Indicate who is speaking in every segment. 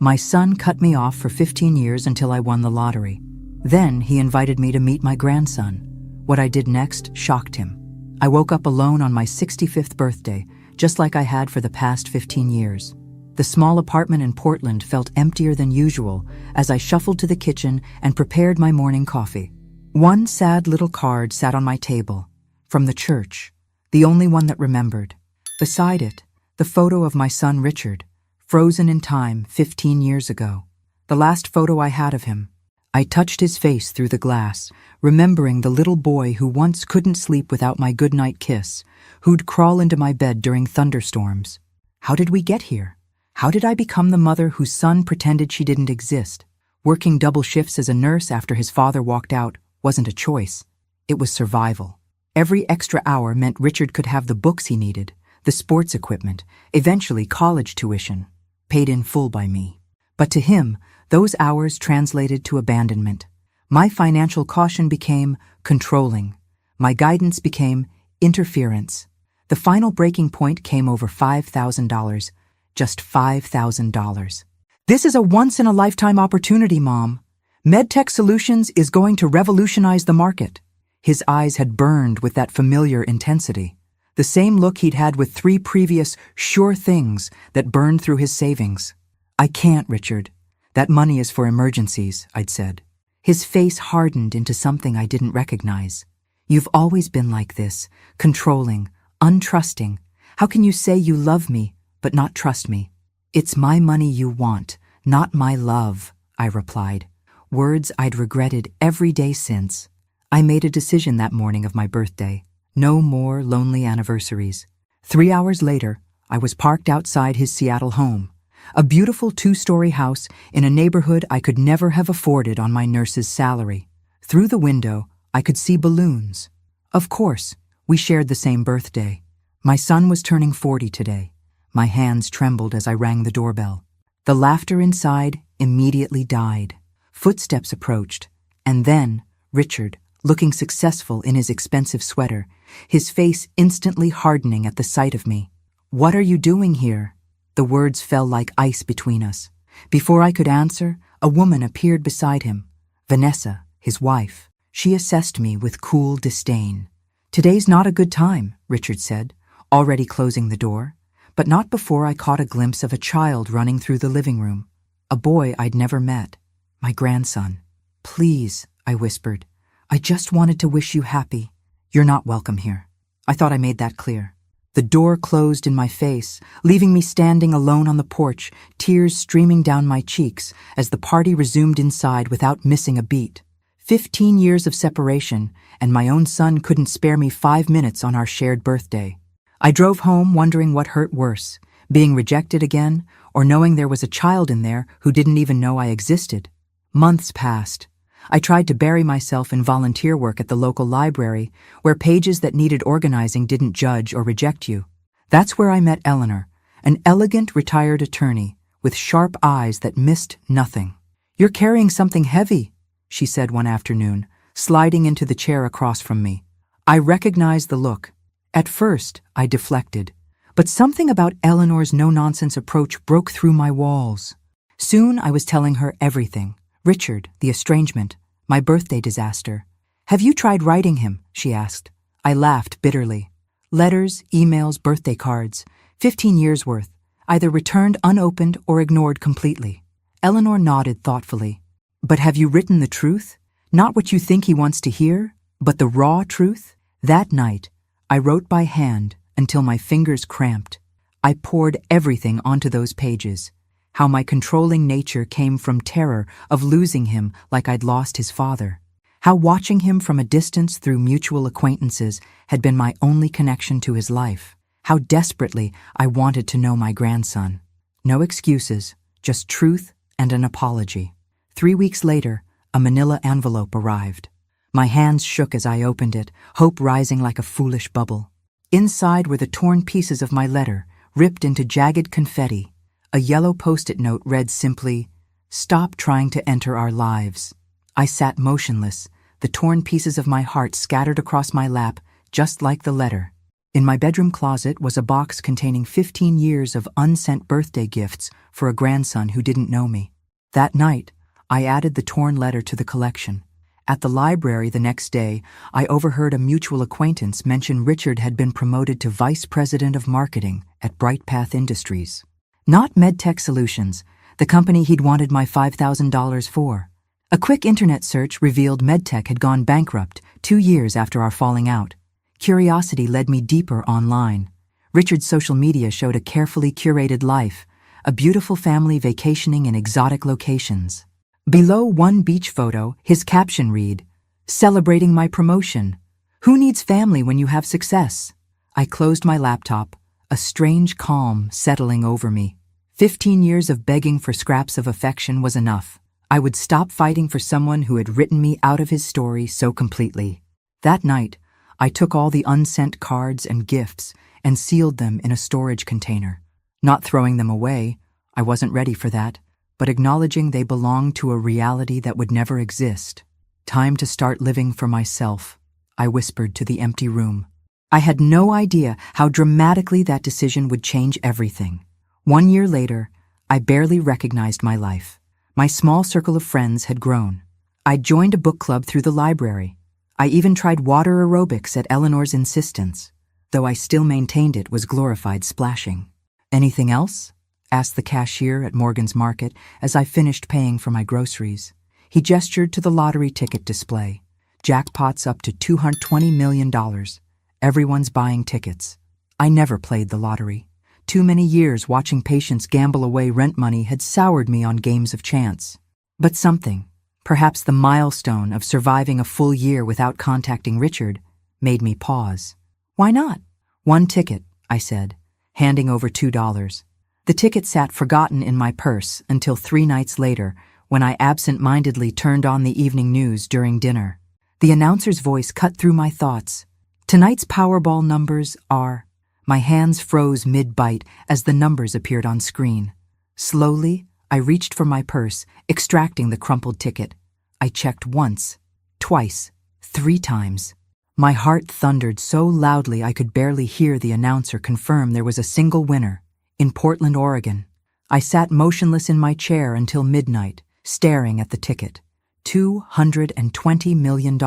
Speaker 1: My son cut me off for 15 years until I won the lottery. Then he invited me to meet my grandson. What I did next shocked him. I woke up alone on my 65th birthday, just like I had for the past 15 years. The small apartment in Portland felt emptier than usual as I shuffled to the kitchen and prepared my morning coffee. One sad little card sat on my table, from the church, the only one that remembered. Beside it, the photo of my son Richard, frozen in time 15 years ago. The last photo I had of him. I touched his face through the glass, remembering the little boy who once couldn't sleep without my goodnight kiss, who'd crawl into my bed during thunderstorms. How did we get here? How did I become the mother whose son pretended she didn't exist? Working double shifts as a nurse after his father walked out wasn't a choice. It was survival. Every extra hour meant Richard could have the books he needed, the sports equipment, eventually college tuition, paid in full by me. But to him, those hours translated to abandonment. My financial caution became controlling. My guidance became interference. The final breaking point came over $5,000. Just $5,000. This is a once-in-a-lifetime opportunity, Mom. MedTech Solutions is going to revolutionize the market. His eyes had burned with that familiar intensity. The same look he'd had with 3 previous sure things that burned through his savings. I can't, Richard. That money is for emergencies, I'd said. His face hardened into something I didn't recognize. You've always been like this, controlling, untrusting. How can you say you love me, but not trust me? It's my money you want, not my love, I replied. Words I'd regretted every day since. I made a decision that morning of my birthday. No more lonely anniversaries. 3 hours later, I was parked outside his Seattle home. A beautiful 2-story house in a neighborhood I could never have afforded on my nurse's salary. Through the window, I could see balloons. Of course, we shared the same birthday. My son was turning 40 today. My hands trembled as I rang the doorbell. The laughter inside immediately died. Footsteps approached, and then Richard, looking successful in his expensive sweater, his face instantly hardening at the sight of me. What are you doing here? The words fell like ice between us. Before I could answer, a woman appeared beside him. Vanessa, his wife. She assessed me with cool disdain. Today's not a good time, Richard said, already closing the door. But not before I caught a glimpse of a child running through the living room. A boy I'd never met. My grandson. Please, I whispered. I just wanted to wish you happy. You're not welcome here. I thought I made that clear. The door closed in my face, leaving me standing alone on the porch, tears streaming down my cheeks as the party resumed inside without missing a beat. 15 years of separation, and my own son couldn't spare me 5 minutes on our shared birthday. I drove home wondering what hurt worse, being rejected again, or knowing there was a child in there who didn't even know I existed. Months passed. I tried to bury myself in volunteer work at the local library, where pages that needed organizing didn't judge or reject you. That's where I met Eleanor, an elegant retired attorney with sharp eyes that missed nothing. You're carrying something heavy, she said one afternoon, sliding into the chair across from me. I recognized the look. At first, I deflected, but something about Eleanor's no-nonsense approach broke through my walls. Soon I was telling her everything. Richard, the estrangement, my birthday disaster. Have you tried writing him? She asked. I laughed bitterly. Letters, emails, birthday cards, 15 years worth, either returned unopened or ignored completely. Eleanor nodded thoughtfully. But have you written the truth? Not what you think he wants to hear, but the raw truth? That night, I wrote by hand until my fingers cramped. I poured everything onto those pages. How my controlling nature came from terror of losing him like I'd lost his father. How watching him from a distance through mutual acquaintances had been my only connection to his life. How desperately I wanted to know my grandson. No excuses, just truth and an apology. 3 weeks later, a manila envelope arrived. My hands shook as I opened it, hope rising like a foolish bubble. Inside were the torn pieces of my letter, ripped into jagged confetti. A yellow post-it note read simply, "Stop trying to enter our lives." I sat motionless, the torn pieces of my heart scattered across my lap, just like the letter. In my bedroom closet was a box containing 15 years of unsent birthday gifts for a grandson who didn't know me. That night, I added the torn letter to the collection. At the library the next day, I overheard a mutual acquaintance mention Richard had been promoted to Vice President of Marketing at Bright Path Industries. Not MedTech Solutions, the company he'd wanted my $5,000 for. A quick internet search revealed MedTech had gone bankrupt 2 years after our falling out. Curiosity led me deeper online. Richard's social media showed a carefully curated life, a beautiful family vacationing in exotic locations. Below one beach photo, his caption read, "Celebrating my promotion. Who needs family when you have success?" I closed my laptop, a strange calm settling over me. 15 years of begging for scraps of affection was enough. I would stop fighting for someone who had written me out of his story so completely. That night, I took all the unsent cards and gifts and sealed them in a storage container. Not throwing them away, I wasn't ready for that, but acknowledging they belonged to a reality that would never exist. Time to start living for myself, I whispered to the empty room. I had no idea how dramatically that decision would change everything. 1 year later, I barely recognized my life. My small circle of friends had grown. I'd joined a book club through the library. I even tried water aerobics at Eleanor's insistence, though I still maintained it was glorified splashing. "Anything else?" asked the cashier at Morgan's Market as I finished paying for my groceries. He gestured to the lottery ticket display. Jackpots up to $220 million. Everyone's buying tickets. I never played the lottery. Too many years watching patients gamble away rent money had soured me on games of chance. But something, perhaps the milestone of surviving a full year without contacting Richard, made me pause. "Why not?" "1 ticket," I said, handing over $2. The ticket sat forgotten in my purse until 3 nights later, when I absent-mindedly turned on the evening news during dinner. The announcer's voice cut through my thoughts. "Tonight's Powerball numbers are..." My hands froze mid-bite as the numbers appeared on screen. Slowly, I reached for my purse, extracting the crumpled ticket. I checked once, twice, 3 times. My heart thundered so loudly I could barely hear the announcer confirm there was a single winner. In Portland, Oregon. I sat motionless in my chair until midnight, staring at the ticket. $220 million.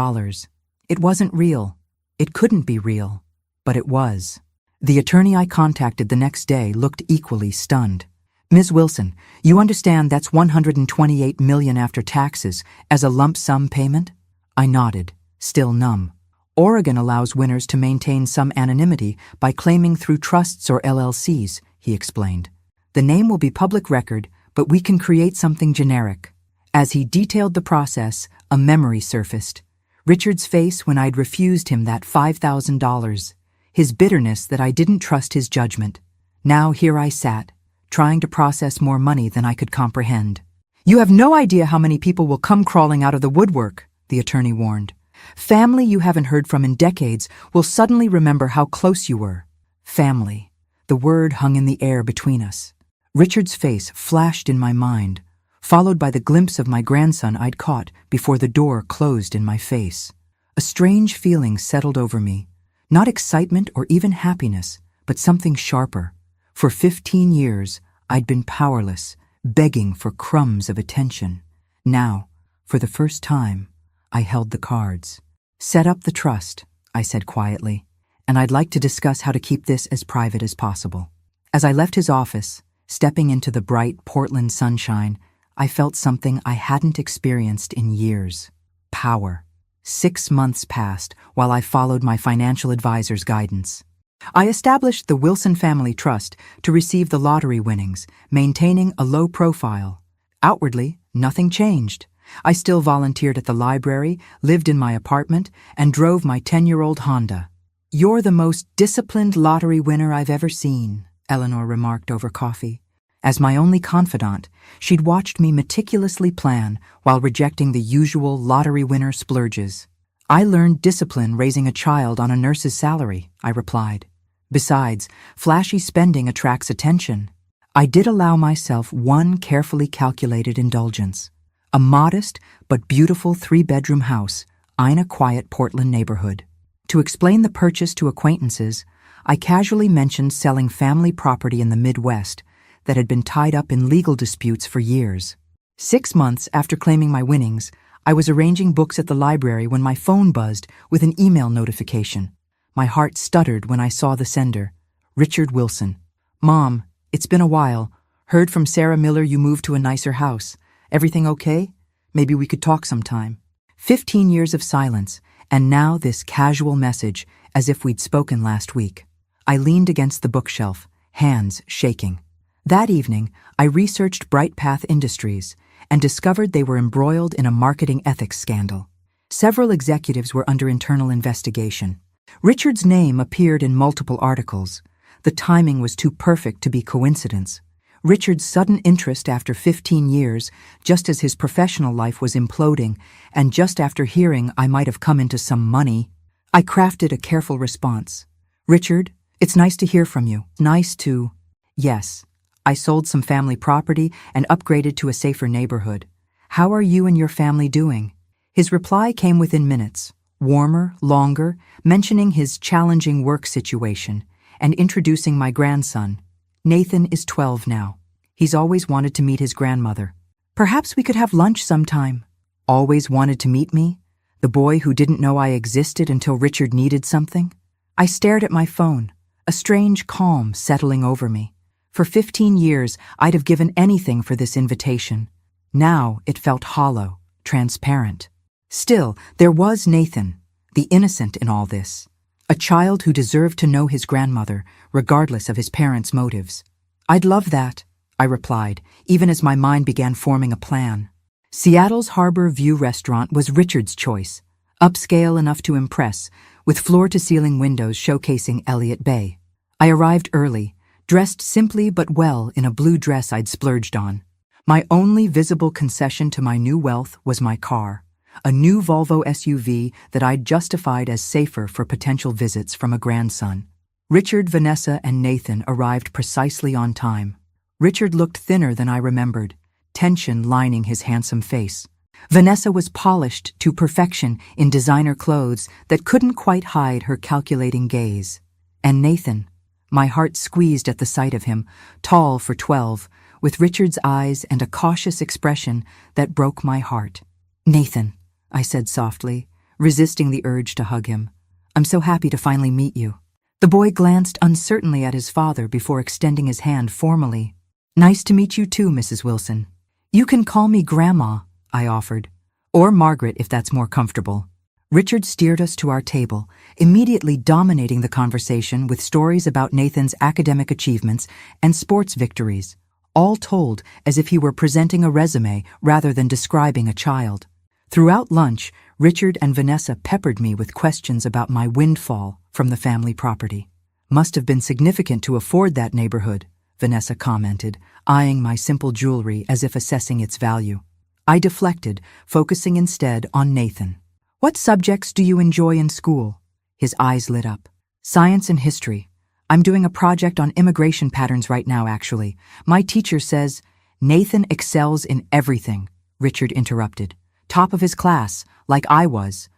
Speaker 1: It wasn't real. It couldn't be real. But it was. The attorney I contacted the next day looked equally stunned. "Ms. Wilson, you understand that's $128 million after taxes as a lump sum payment?" I nodded, still numb. "Oregon allows winners to maintain some anonymity by claiming through trusts or LLCs," he explained. "The name will be public record, but we can create something generic." As he detailed the process, a memory surfaced. Richard's face when I'd refused him that $5,000. His bitterness that I didn't trust his judgment. Now here I sat, trying to process more money than I could comprehend. "You have no idea how many people will come crawling out of the woodwork," the attorney warned. "Family you haven't heard from in decades will suddenly remember how close you were." Family. The word hung in the air between us. Richard's face flashed in my mind, followed by the glimpse of my grandson I'd caught before the door closed in my face. A strange feeling settled over me. Not excitement or even happiness, but something sharper. For 15 years, I'd been powerless, begging for crumbs of attention. Now, for the first time, I held the cards. "Set up the trust," I said quietly, "and I'd like to discuss how to keep this as private as possible." As I left his office, stepping into the bright Portland sunshine, I felt something I hadn't experienced in years. Power. 6 months passed while I followed my financial advisor's guidance. I established the Wilson Family Trust to receive the lottery winnings, maintaining a low profile. Outwardly, nothing changed. I still volunteered at the library, lived in my apartment, and drove my 10-year-old Honda. "You're the most disciplined lottery winner I've ever seen," Eleanor remarked over coffee. As my only confidant, she'd watched me meticulously plan while rejecting the usual lottery winner splurges. "I learned discipline raising a child on a nurse's salary," I replied. "Besides, flashy spending attracts attention." I did allow myself one carefully calculated indulgence. A modest but beautiful 3-bedroom house in a quiet Portland neighborhood. To explain the purchase to acquaintances, I casually mentioned selling family property in the Midwest that had been tied up in legal disputes for years. 6 months after claiming my winnings, I was arranging books at the library when my phone buzzed with an email notification. My heart stuttered when I saw the sender, Richard Wilson. "Mom, it's been a while. Heard from Sarah Miller you moved to a nicer house. Everything okay? Maybe we could talk sometime." 15 years of silence, and now this casual message, as if we'd spoken last week. I leaned against the bookshelf, hands shaking. That evening, I researched Bright Path Industries and discovered they were embroiled in a marketing ethics scandal. Several executives were under internal investigation. Richard's name appeared in multiple articles. The timing was too perfect to be coincidence. Richard's sudden interest after 15 years, just as his professional life was imploding, and just after hearing I might have come into some money, I crafted a careful response. "Richard, it's nice to hear from you. Nice to..." "Yes, I sold some family property and upgraded to a safer neighborhood. How are you and your family doing?" His reply came within minutes, warmer, longer, mentioning his challenging work situation and introducing my grandson. "Nathan is 12 now. He's always wanted to meet his grandmother. Perhaps we could have lunch sometime." Always wanted to meet me? The boy who didn't know I existed until Richard needed something? I stared at my phone, a strange calm settling over me. For 15 years, I'd have given anything for this invitation. Now it felt hollow, transparent. Still, there was Nathan, the innocent in all this. A child who deserved to know his grandmother, regardless of his parents' motives. "I'd love that," I replied, even as my mind began forming a plan. Seattle's Harbor View restaurant was Richard's choice, upscale enough to impress, with floor-to-ceiling windows showcasing Elliott Bay. I arrived early, dressed simply but well in a blue dress I'd splurged on. My only visible concession to my new wealth was my car, a new Volvo SUV that I'd justified as safer for potential visits from a grandson. Richard, Vanessa, and Nathan arrived precisely on time. Richard looked thinner than I remembered, tension lining his handsome face. Vanessa was polished to perfection in designer clothes that couldn't quite hide her calculating gaze. And Nathan, my heart squeezed at the sight of him, tall for 12, with Richard's eyes and a cautious expression that broke my heart. "Nathan," I said softly, resisting the urge to hug him. "I'm so happy to finally meet you." The boy glanced uncertainly at his father before extending his hand formally. "Nice to meet you too, Mrs. Wilson." "You can call me Grandma," I offered. "Or Margaret if that's more comfortable." Richard steered us to our table, immediately dominating the conversation with stories about Nathan's academic achievements and sports victories, all told as if he were presenting a resume rather than describing a child. Throughout lunch, Richard and Vanessa peppered me with questions about my windfall from the family property. "Must have been significant to afford that neighborhood," Vanessa commented, eyeing my simple jewelry as if assessing its value. I deflected, focusing instead on Nathan. "What subjects do you enjoy in school?" His eyes lit up. "Science and history. I'm doing a project on immigration patterns right now, actually. My teacher says..." "Nathan excels in everything," Richard interrupted. "Top of his class, like I was."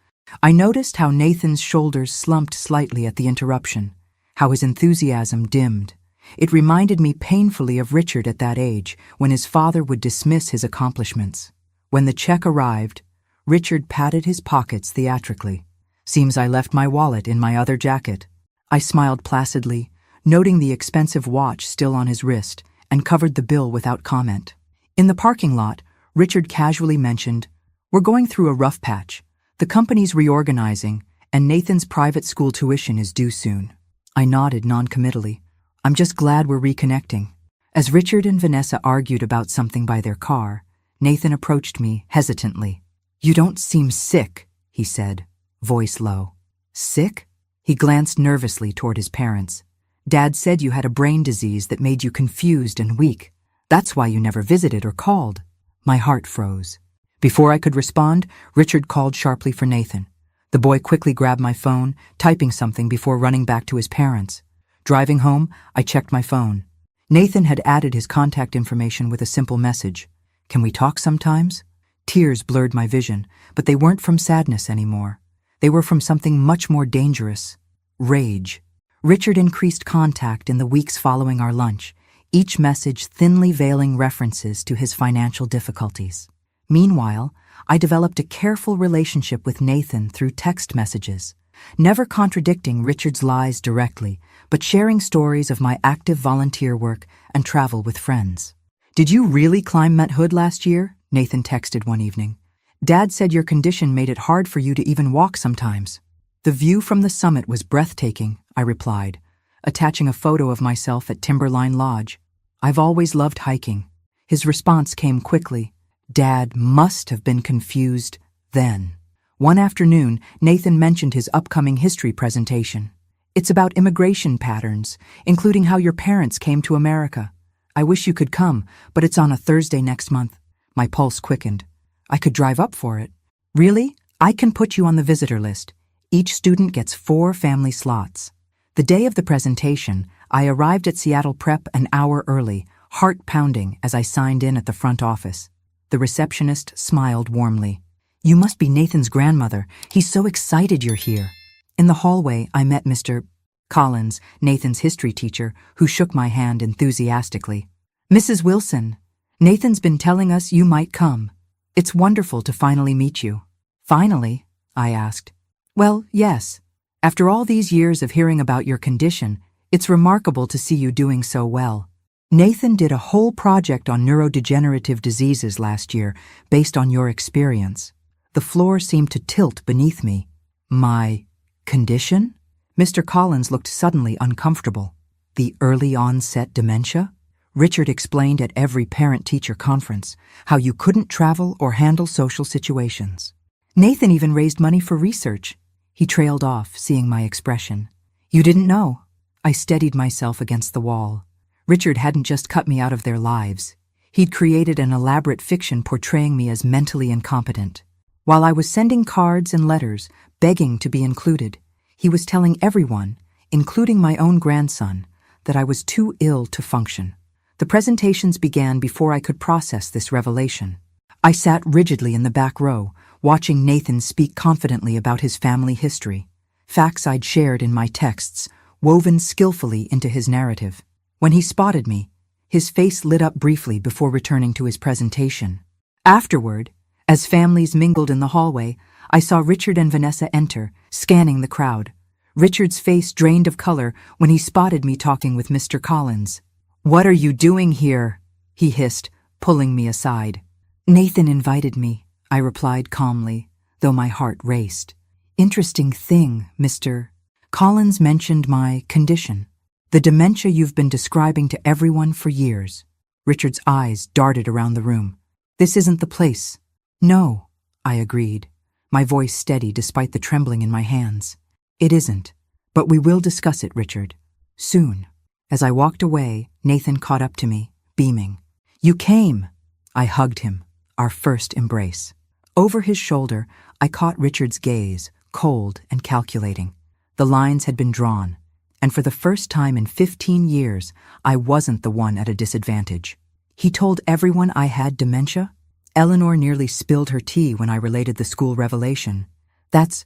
Speaker 1: I noticed how Nathan's shoulders slumped slightly at the interruption, how his enthusiasm dimmed. It reminded me painfully of Richard at that age, when his father would dismiss his accomplishments. When the check arrived, Richard patted his pockets theatrically. "Seems I left my wallet in my other jacket." I smiled placidly, noting the expensive watch still on his wrist, and covered the bill without comment. In the parking lot, Richard casually mentioned, "We're going through a rough patch. The company's reorganizing, and Nathan's private school tuition is due soon." I nodded noncommittally. "I'm just glad we're reconnecting." As Richard and Vanessa argued about something by their car, Nathan approached me hesitantly. "You don't seem sick," he said, voice low. "Sick?" He glanced nervously toward his parents. "Dad said you had a brain disease that made you confused and weak. That's why you never visited or called." My heart froze. Before I could respond, Richard called sharply for Nathan. The boy quickly grabbed my phone, typing something before running back to his parents. Driving home, I checked my phone. Nathan had added his contact information with a simple message. "Can we talk sometimes?" Tears blurred my vision, but they weren't from sadness anymore. They were from something much more dangerous. Rage. Richard increased contact in the weeks following our lunch, each message thinly veiling references to his financial difficulties. Meanwhile, I developed a careful relationship with Nathan through text messages, never contradicting Richard's lies directly, but sharing stories of my active volunteer work and travel with friends. "Did you really climb Mount Hood last year?" Nathan texted one evening. "Dad said your condition made it hard for you to even walk sometimes." "The view from the summit was breathtaking," I replied, attaching a photo of myself at Timberline Lodge. "I've always loved hiking." His response came quickly. Dad must have been confused then. One afternoon, Nathan mentioned his upcoming history presentation. "It's about immigration patterns, including how your parents came to America. I wish you could come, but it's on a Thursday next month." My pulse quickened. "I could drive up for it." "Really? I can put you on the visitor list. Each student gets 4 family slots." The day of the presentation, I arrived at Seattle Prep an hour early, heart pounding as I signed in at the front office. The receptionist smiled warmly. "You must be Nathan's grandmother. He's so excited you're here." In the hallway, I met Mr. Collins, Nathan's history teacher, who shook my hand enthusiastically. "Mrs. Wilson, Nathan's been telling us you might come. It's wonderful to finally meet you." "Finally?" I asked. "Well, yes. After all these years of hearing about your condition, it's remarkable to see you doing so well. Nathan did a whole project on neurodegenerative diseases last year based on your experience." The floor seemed to tilt beneath me. "My condition?" Mr. Collins looked suddenly uncomfortable. "The early onset dementia?" Richard explained at every parent-teacher conference how you couldn't travel or handle social situations. "Nathan even raised money for research." He trailed off, seeing my expression. "You didn't know?" I steadied myself against the wall. Richard hadn't just cut me out of their lives. He'd created an elaborate fiction portraying me as mentally incompetent. While I was sending cards and letters, begging to be included, he was telling everyone, including my own grandson, that I was too ill to function. The presentations began before I could process this revelation. I sat rigidly in the back row, watching Nathan speak confidently about his family history, facts I'd shared in my texts, woven skillfully into his narrative. When he spotted me, his face lit up briefly before returning to his presentation. Afterward, as families mingled in the hallway, I saw Richard and Vanessa enter, scanning the crowd. Richard's face drained of color when he spotted me talking with Mr. Collins. "What are you doing here?" he hissed, pulling me aside. "Nathan invited me," I replied calmly, though my heart raced. "Interesting thing, Mr. Collins mentioned my condition. The dementia you've been describing to everyone for years." Richard's eyes darted around the room. "This isn't the place." "No," I agreed, my voice steady despite the trembling in my hands. "It isn't, but we will discuss it, Richard. Soon." As I walked away, Nathan caught up to me, beaming. "You came!" I hugged him, our first embrace. Over his shoulder, I caught Richard's gaze, cold and calculating. The lines had been drawn, and for the first time in 15 years, I wasn't the one at a disadvantage. "He told everyone I had dementia?" Eleanor nearly spilled her tea when I related the school revelation. That's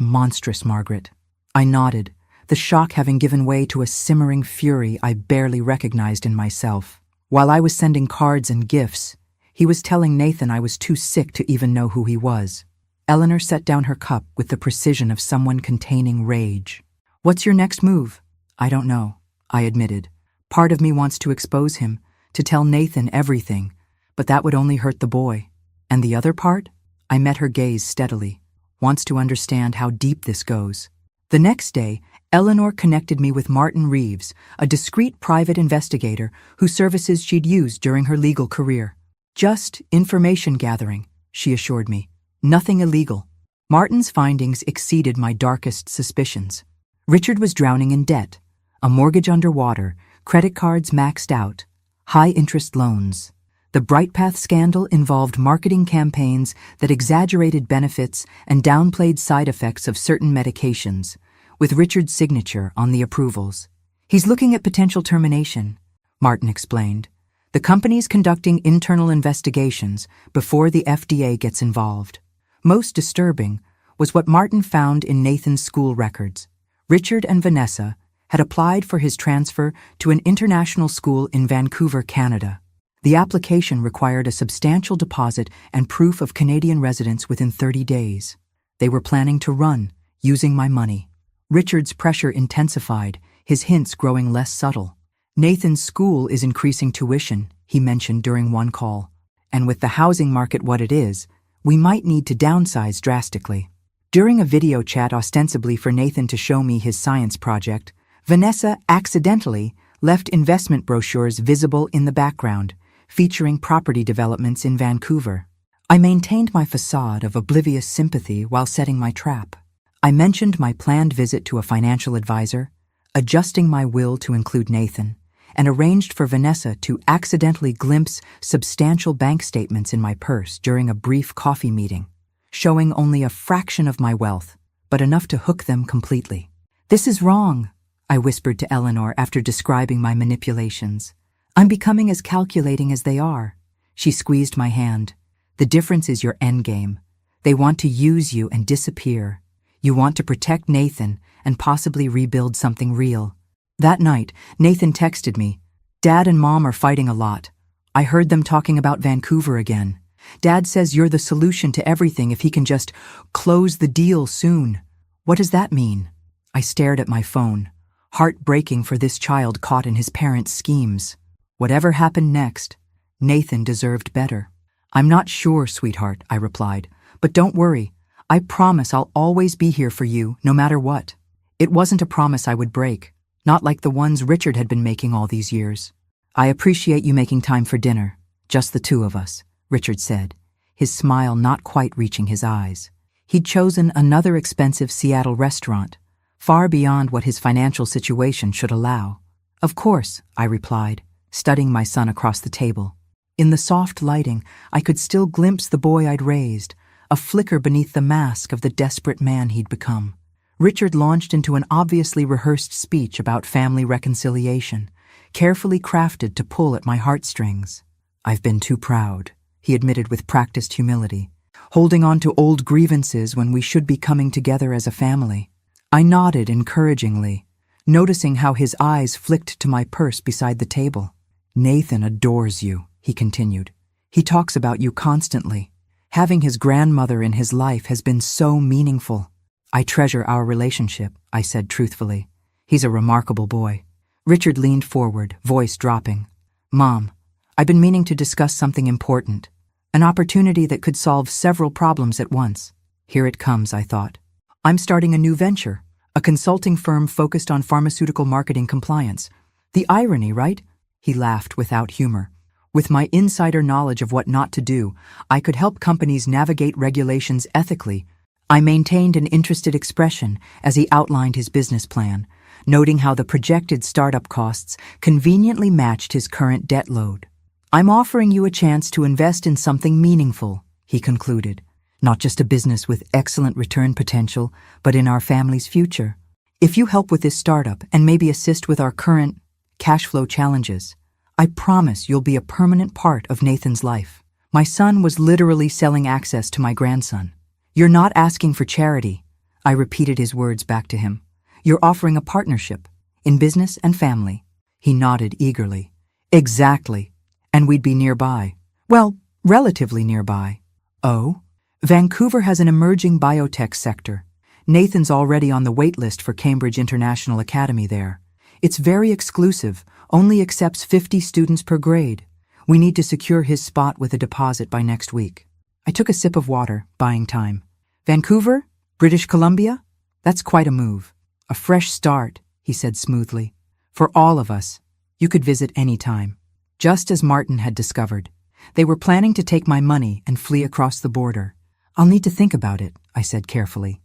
Speaker 1: monstrous, Margaret." I nodded, the shock having given way to a simmering fury I barely recognized in myself. While I was sending cards and gifts, he was telling Nathan I was too sick to even know who he was. Eleanor set down her cup with the precision of someone containing rage. "What's your next move?" "I don't know," I admitted. "Part of me wants to expose him, to tell Nathan everything, but that would only hurt the boy. And the other part?" I met her gaze steadily. "Wants to understand how deep this goes." The next day, Eleanor connected me with Martin Reeves, a discreet private investigator whose services she'd used during her legal career. "Just information gathering," she assured me. "Nothing illegal." Martin's findings exceeded my darkest suspicions. Richard was drowning in debt, a mortgage underwater, credit cards maxed out, high-interest loans. The BrightPath scandal involved marketing campaigns that exaggerated benefits and downplayed side effects of certain medications, with Richard's signature on the approvals. "He's looking at potential termination," Martin explained. "The company's conducting internal investigations before the FDA gets involved." Most disturbing was what Martin found in Nathan's school records. Richard and Vanessa had applied for his transfer to an international school in Vancouver, Canada. The application required a substantial deposit and proof of Canadian residence within 30 days. They were planning to run, using my money. Richard's pressure intensified, his hints growing less subtle. Nathan's school is increasing tuition, he mentioned during one call. And with the housing market what it is, we might need to downsize drastically. During a video chat ostensibly for Nathan to show me his science project, Vanessa accidentally left investment brochures visible in the background, featuring property developments in Vancouver. I maintained my facade of oblivious sympathy while setting my trap. I mentioned my planned visit to a financial advisor, adjusting my will to include Nathan, and arranged for Vanessa to accidentally glimpse substantial bank statements in my purse during a brief coffee meeting, showing only a fraction of my wealth, but enough to hook them completely. "This is wrong," I whispered to Eleanor after describing my manipulations. "I'm becoming as calculating as they are." She squeezed my hand. "The difference is your endgame. They want to use you and disappear. You want to protect Nathan and possibly rebuild something real." That night, Nathan texted me, "Dad and Mom are fighting a lot. I heard them talking about Vancouver again. Dad says you're the solution to everything if he can just close the deal soon." What does that mean? I stared at my phone, heartbreaking for this child caught in his parents' schemes. Whatever happened next, Nathan deserved better. "I'm not sure, sweetheart," I replied, "but don't worry. I promise I'll always be here for you, no matter what." It wasn't a promise I would break, not like the ones Richard had been making all these years. "I appreciate you making time for dinner, just the two of us," Richard said, his smile not quite reaching his eyes. He'd chosen another expensive Seattle restaurant, far beyond what his financial situation should allow. "Of course," I replied, studying my son across the table. In the soft lighting, I could still glimpse the boy I'd raised, a flicker beneath the mask of the desperate man he'd become. Richard launched into an obviously rehearsed speech about family reconciliation, carefully crafted to pull at my heartstrings. "I've been too proud," he admitted with practiced humility, "holding on to old grievances when we should be coming together as a family." I nodded encouragingly, noticing how his eyes flicked to my purse beside the table. "Nathan adores you," he continued. "He talks about you constantly. Having his grandmother in his life has been so meaningful." "I treasure our relationship," I said truthfully. "He's a remarkable boy." Richard leaned forward, voice dropping. "Mom, I've been meaning to discuss something important. An opportunity that could solve several problems at once." Here it comes, I thought. "I'm starting a new venture, a consulting firm focused on pharmaceutical marketing compliance. The irony, right?" He laughed without humor. "With my insider knowledge of what not to do, I could help companies navigate regulations ethically." I maintained an interested expression as he outlined his business plan, noting how the projected startup costs conveniently matched his current debt load. "I'm offering you a chance to invest in something meaningful," he concluded. "Not just a business with excellent return potential, but in our family's future. If you help with this startup and maybe assist with our current cash flow challenges, I promise you'll be a permanent part of Nathan's life." My son was literally selling access to my grandson. "You're not asking for charity," I repeated his words back to him. "You're offering a partnership, in business and family." He nodded eagerly. "Exactly. And we'd be nearby. Well, relatively nearby." "Oh?" "Vancouver has an emerging biotech sector. Nathan's already on the wait list for Cambridge International Academy there. It's very exclusive, only accepts 50 students per grade. We need to secure his spot with a deposit by next week." I took a sip of water, buying time. "Vancouver? British Columbia? That's quite a move. A fresh start," he said smoothly. "For all of us. You could visit any time." Just as Martin had discovered, they were planning to take my money and flee across the border. "I'll need to think about it," I said carefully.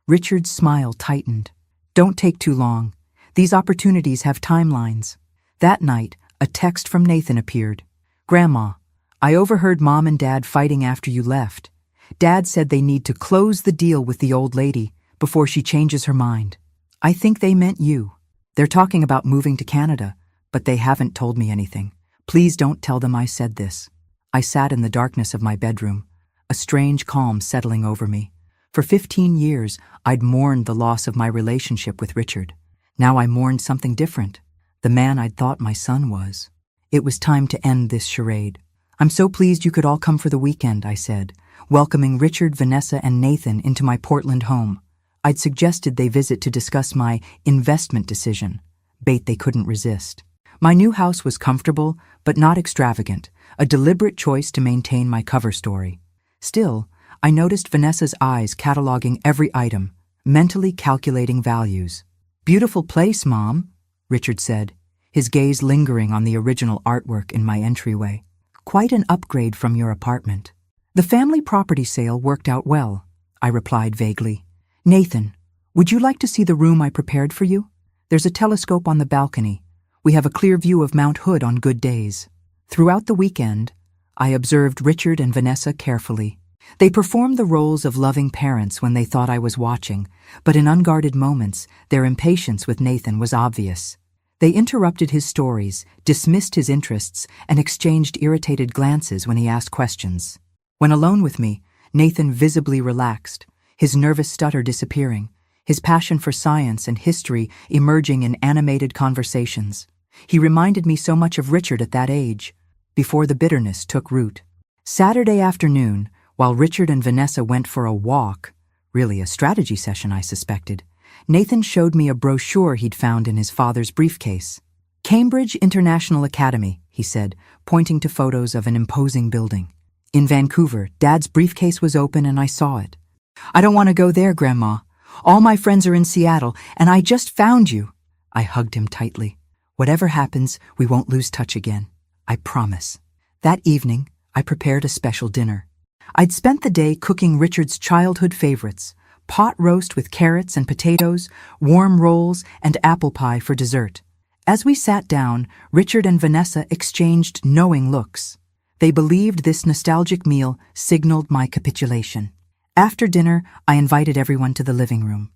Speaker 1: Richard's smile tightened. "Don't take too long. These opportunities have timelines." That night, a text from Nathan appeared. "Grandma, I overheard Mom and Dad fighting after you left. Dad said they need to close the deal with the old lady before she changes her mind. I think they meant you. They're talking about moving to Canada, but they haven't told me anything. Please don't tell them I said this." I sat in the darkness of my bedroom, a strange calm settling over me. For 15 years, I'd mourned the loss of my relationship with Richard. Now I mourned something different, the man I'd thought my son was. It was time to end this charade. "I'm so pleased you could all come for the weekend," I said, welcoming Richard, Vanessa, and Nathan into my Portland home. I'd suggested they visit to discuss my investment decision, bait they couldn't resist. My new house was comfortable, but not extravagant, a deliberate choice to maintain my cover story. Still, I noticed Vanessa's eyes cataloging every item, mentally calculating values. "Beautiful place, Mom," Richard said, his gaze lingering on the original artwork in my entryway. "Quite an upgrade from your apartment." "The family property sale worked out well," I replied vaguely. "Nathan, would you like to see the room I prepared for you? There's a telescope on the balcony. We have a clear view of Mount Hood on good days." Throughout the weekend, I observed Richard and Vanessa carefully. They performed the roles of loving parents when they thought I was watching, but in unguarded moments, their impatience with Nathan was obvious. They interrupted his stories, dismissed his interests, and exchanged irritated glances when he asked questions. When alone with me, Nathan visibly relaxed, his nervous stutter disappearing, his passion for science and history emerging in animated conversations. He reminded me so much of Richard at that age, before the bitterness took root. Saturday afternoon, while Richard and Vanessa went for a walk, really a strategy session I suspected, Nathan showed me a brochure he'd found in his father's briefcase. "Cambridge International Academy," he said, pointing to photos of an imposing building. "In Vancouver, Dad's briefcase was open and I saw it. I don't want to go there, Grandma. All my friends are in Seattle, and I just found you." I hugged him tightly. "Whatever happens, we won't lose touch again. I promise." That evening, I prepared a special dinner. I'd spent the day cooking Richard's childhood favorites, pot roast with carrots and potatoes, warm rolls, and apple pie for dessert. As we sat down, Richard and Vanessa exchanged knowing looks. They believed this nostalgic meal signaled my capitulation. After dinner, I invited everyone to the living room.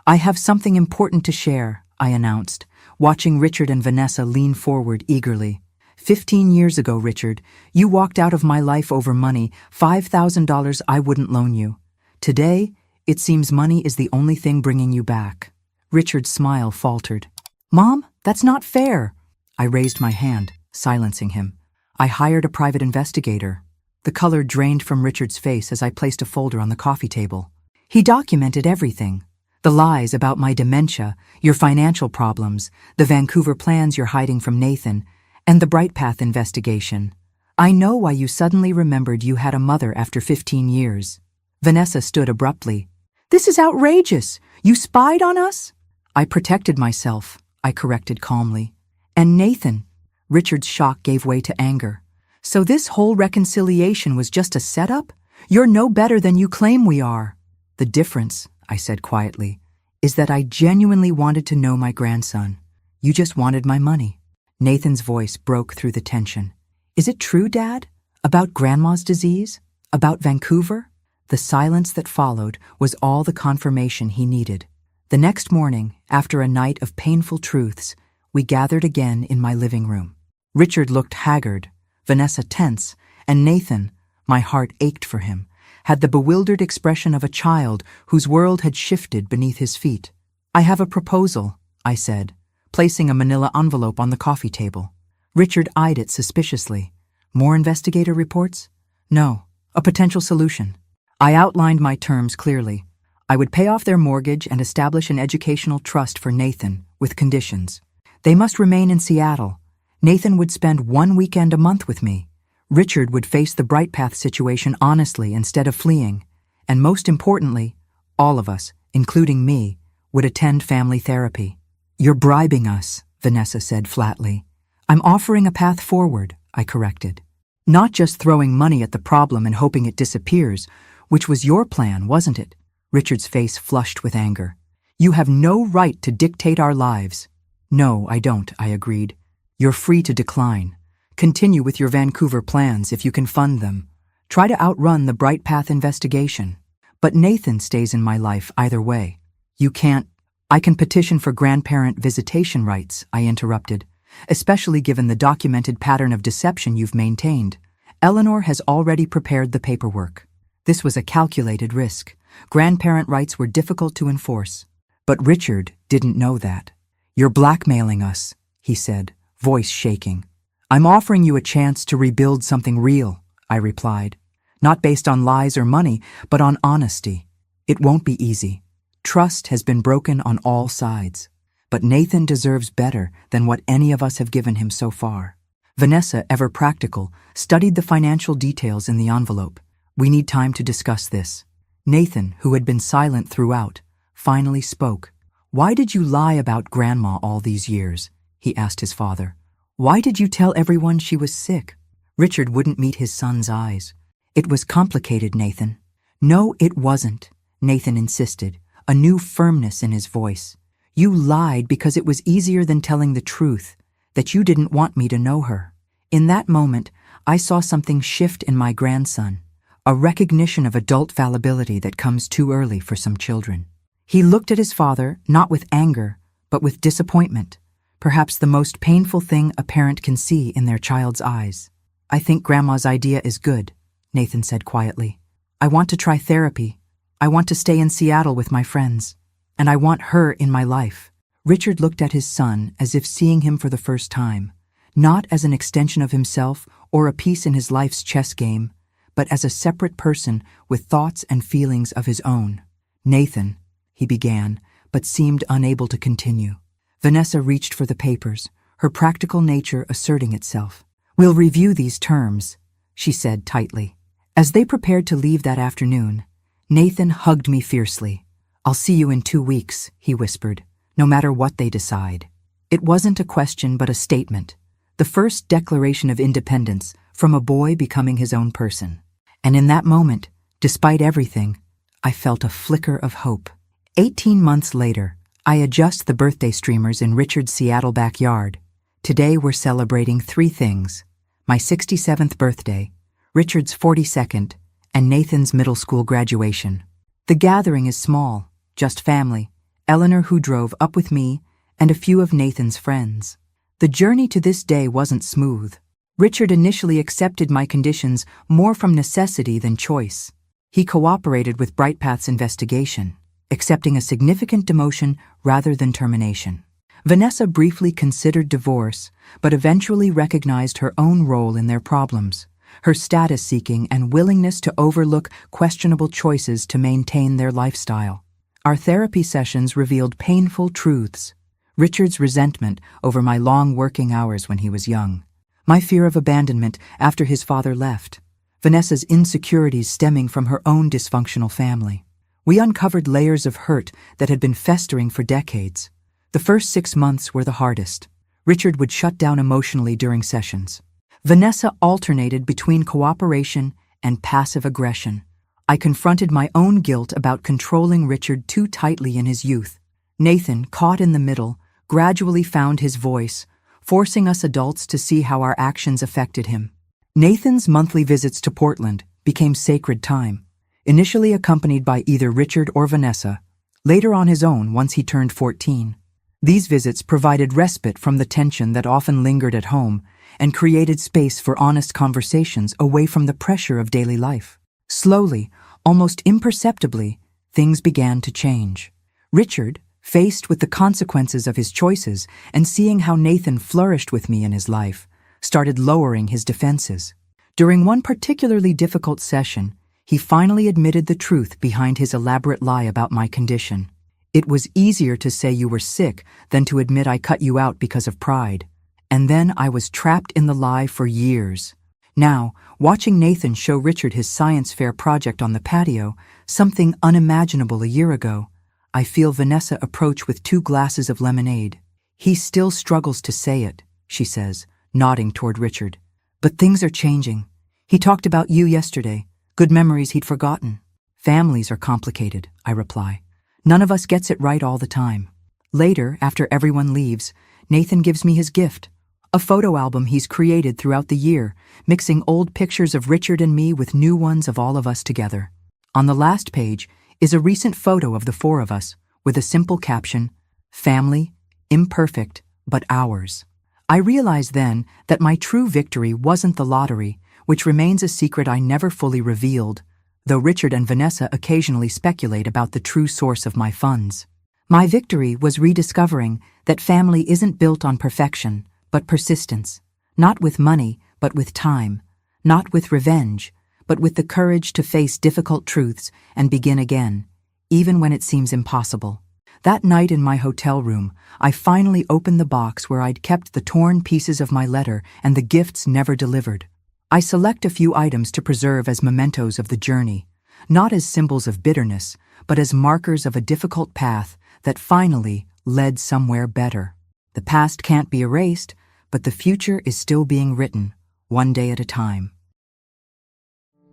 Speaker 1: "I have something important to share," I announced, watching Richard and Vanessa lean forward eagerly. 15 years ago, Richard, you walked out of my life over money, $5,000 I wouldn't loan you. Today, it seems money is the only thing bringing you back." Richard's smile faltered. "Mom, that's not fair." I raised my hand, silencing him. "I hired a private investigator." The color drained from Richard's face as I placed a folder on the coffee table. "He documented everything. The lies about my dementia, your financial problems, the Vancouver plans you're hiding from Nathan, and the Bright Path investigation. I know why you suddenly remembered you had a mother after 15 years. Vanessa stood abruptly. "This is outrageous! You spied on us?" "I protected myself," I corrected calmly. "And Nathan." Richard's shock gave way to anger. "So this whole reconciliation was just a setup? You're no better than you claim we are." "The difference," I said quietly, "is that I genuinely wanted to know my grandson. You just wanted my money." Nathan's voice broke through the tension. "Is it true, Dad? About Grandma's disease? About Vancouver?" The silence that followed was all the confirmation he needed. The next morning, after a night of painful truths, we gathered again in my living room. Richard looked haggard, Vanessa tense, and Nathan, my heart ached for him, had the bewildered expression of a child whose world had shifted beneath his feet. "I have a proposal," I said, placing a manila envelope on the coffee table. Richard eyed it suspiciously. "More investigator reports?" "No, a potential solution." I outlined my terms clearly. I would pay off their mortgage and establish an educational trust for Nathan, with conditions. They must remain in Seattle. Nathan would spend 1 weekend a month with me. Richard would face the Bright Path situation honestly instead of fleeing. And most importantly, all of us, including me, would attend family therapy. "You're bribing us," Vanessa said flatly. "I'm offering a path forward," I corrected. "Not just throwing money at the problem and hoping it disappears, which was your plan, wasn't it?" Richard's face flushed with anger. "You have no right to dictate our lives." "No, I don't," I agreed. "You're free to decline. Continue with your Vancouver plans if you can fund them. Try to outrun the Bright Path investigation. But Nathan stays in my life either way. You can't—" "I can petition for grandparent visitation rights," I interrupted, "especially given the documented pattern of deception you've maintained. Eleanor has already prepared the paperwork." This was a calculated risk. Grandparent rights were difficult to enforce. But Richard didn't know that. "You're blackmailing us," he said, voice shaking. "I'm offering you a chance to rebuild something real," I replied. "Not based on lies or money, but on honesty. It won't be easy. Trust has been broken on all sides. But Nathan deserves better than what any of us have given him so far." Vanessa, ever practical, studied the financial details in the envelope. "We need time to discuss this." Nathan, who had been silent throughout, finally spoke. "Why did you lie about Grandma all these years?" he asked his father. "Why did you tell everyone she was sick?" Richard wouldn't meet his son's eyes. "It was complicated, Nathan." "No, it wasn't," Nathan insisted, a new firmness in his voice. "You lied because it was easier than telling the truth, that you didn't want me to know her." In that moment, I saw something shift in my grandson, a recognition of adult fallibility that comes too early for some children. He looked at his father, not with anger, but with disappointment, perhaps the most painful thing a parent can see in their child's eyes. "I think Grandma's idea is good," Nathan said quietly. "I want to try therapy. I want to stay in Seattle with my friends. And I want her in my life." Richard looked at his son as if seeing him for the first time, not as an extension of himself or a piece in his life's chess game, but as a separate person with thoughts and feelings of his own. "Nathan," he began, but seemed unable to continue. Vanessa reached for the papers, her practical nature asserting itself. "We'll review these terms," she said tightly. As they prepared to leave that afternoon, Nathan hugged me fiercely. "I'll see you in 2 weeks," he whispered, "no matter what they decide." It wasn't a question but a statement, the first declaration of independence from a boy becoming his own person. And in that moment, despite everything, I felt a flicker of hope. 18 months later, I adjust the birthday streamers in Richard's Seattle backyard. Today we're celebrating 3 things: my 67th birthday, Richard's 42nd, and Nathan's middle school graduation. The gathering is small, just family, Eleanor, who drove up with me, and a few of Nathan's friends. The journey to this day wasn't smooth. Richard initially accepted my conditions more from necessity than choice. He cooperated with BrightPath's investigation, accepting a significant demotion rather than termination. Vanessa briefly considered divorce, but eventually recognized her own role in their problems, her status-seeking and willingness to overlook questionable choices to maintain their lifestyle. Our therapy sessions revealed painful truths: Richard's resentment over my long working hours when he was young, my fear of abandonment after his father left, Vanessa's insecurities stemming from her own dysfunctional family. We uncovered layers of hurt that had been festering for decades. The first 6 months were the hardest. Richard would shut down emotionally during sessions. Vanessa alternated between cooperation and passive aggression. I confronted my own guilt about controlling Richard too tightly in his youth. Nathan, caught in the middle, gradually found his voice, forcing us adults to see how our actions affected him. Nathan's monthly visits to Portland became sacred time, initially accompanied by either Richard or Vanessa, later on his own once he turned 14. These visits provided respite from the tension that often lingered at home and created space for honest conversations away from the pressure of daily life. Slowly, almost imperceptibly, things began to change. Richard, faced with the consequences of his choices and seeing how Nathan flourished with me in his life, started lowering his defenses. During one particularly difficult session, he finally admitted the truth behind his elaborate lie about my condition. "It was easier to say you were sick than to admit I cut you out because of pride. And then I was trapped in the lie for years." Now, watching Nathan show Richard his science fair project on the patio, something unimaginable a year ago, I feel Vanessa approach with 2 glasses of lemonade. "He still struggles to say it," she says, nodding toward Richard. "But things are changing. He talked about you yesterday, good memories he'd forgotten." "Families are complicated," I reply. "None of us gets it right all the time." Later, after everyone leaves, Nathan gives me his gift, a photo album he's created throughout the year, mixing old pictures of Richard and me with new ones of all of us together. On the last page is a recent photo of the 4 of us, with a simple caption, "Family, imperfect, but ours." I realized then that my true victory wasn't the lottery, which remains a secret I never fully revealed, though Richard and Vanessa occasionally speculate about the true source of my funds. My victory was rediscovering that family isn't built on perfection, but persistence. Not with money, but with time. Not with revenge, but with the courage to face difficult truths and begin again, even when it seems impossible. That night in my hotel room, I finally opened the box where I'd kept the torn pieces of my letter and the gifts never delivered. I select a few items to preserve as mementos of the journey, not as symbols of bitterness, but as markers of a difficult path that finally led somewhere better. The past can't be erased, but the future is still being written, one day at a time.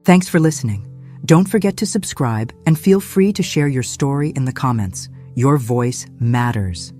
Speaker 1: Thanks for listening. Don't forget to subscribe and feel free to share your story in the comments. Your voice matters.